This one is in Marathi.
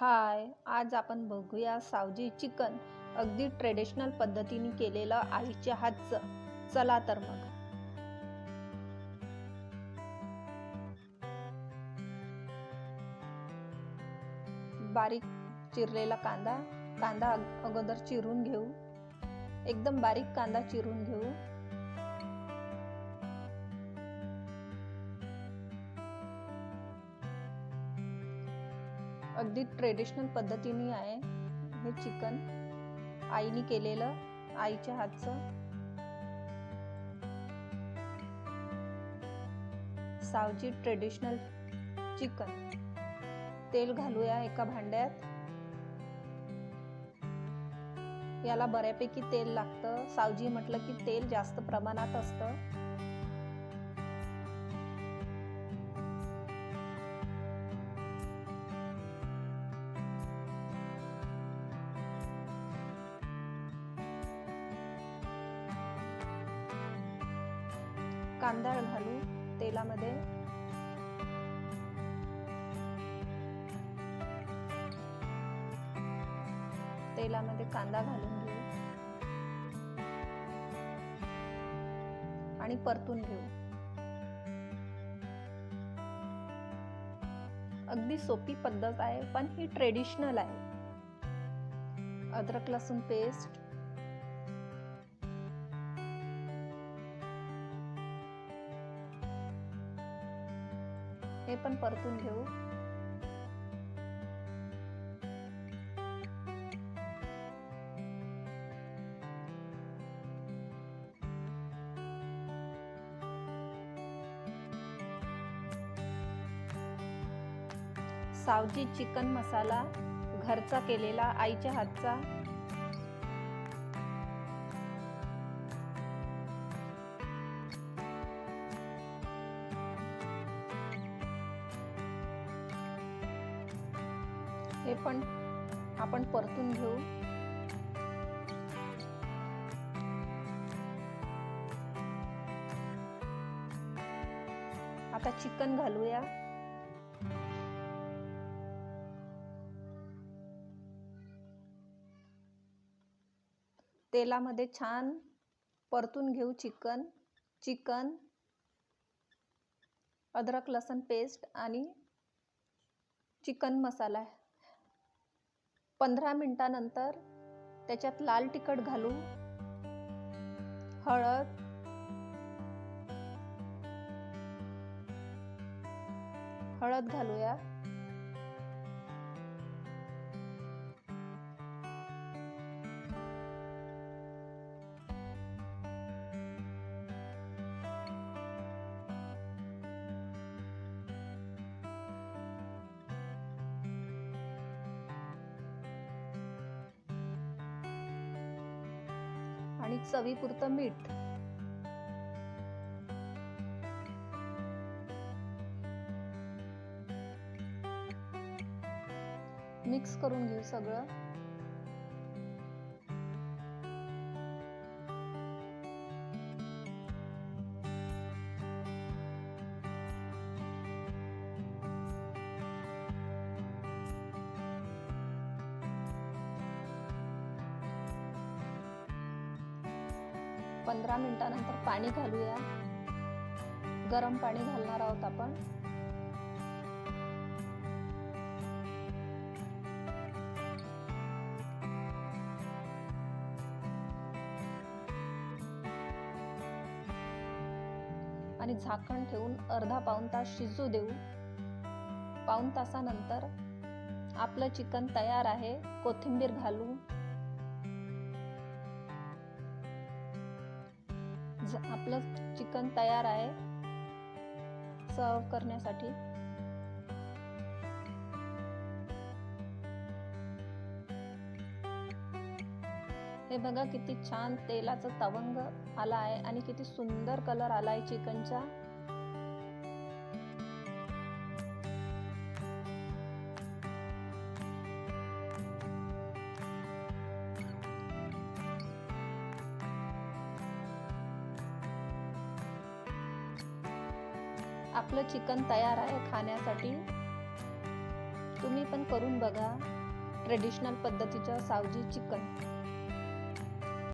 हाय, आज आपण बघूया सावजी चिकन, अगदी ट्रेडिशनल पद्धतीने केलेलं आईच्या हातचं. चला तर मग. बारीक चिरलेला कांदा कांदा अगोदर चिरून घेऊ. एकदम बारीक कांदा चिरून घेऊ. अगदी ट्रेडिशनल पद्धतीने आहे हे चिकन, आईने केलेलं, आईच्या हातचं. Saoji traditional chicken. तेल घालूया एका भांड्यात. याला बऱ्यापैकी तेल लागतं. सावजी म्हटलं की तेल जास्त प्रमाणात असतं. कांदा घालू तेलामध्ये. तेलामध्ये कांदा घालून घेऊ आणि परतून घेऊ. अगदी सोपी पद्धत आहे, पण ही ट्रेडिशनल आहे. अद्रक लसूण पेस्ट, हे पण परतून घेऊ. सावजी चिकन मसाला, घरचा केलेला, आईच्या हातचा. हे पण आपण परतून घेऊ. आता चिकन घालूया. तेलामध्ये छान परतून घेऊ चिकन, अद्रक लसूण पेस्ट आणि चिकन मसाला. 15 मिनिटानंतर त्याच्यात लाल तिखट घालू, हळद घालूया. आणि चवीपुरतं मीठ. मिक्स करून घेऊ सगळं. पंधरा मिनिटानंतर पाणी घालूया. गरम पाणी घालणार आहोत आपण. आणि झाकण ठेवून अर्धा पाऊण तास शिजू देऊ. पाऊण तासानंतर आपलं चिकन तयार आहे. कोथिंबीर घालू. आपलं चिकन तयार आहे सर्व करण्यासाठी. हे बघा किती छान तेलाचा तवंग आला आहे आणि किती सुंदर कलर आला आहे चिकनचा. आपलं चिकन तयार आहे खाण्यासाठी. तुम्ही पण करून बघा. ट्रेडिशनल पद्धतीचं सावजी चिकन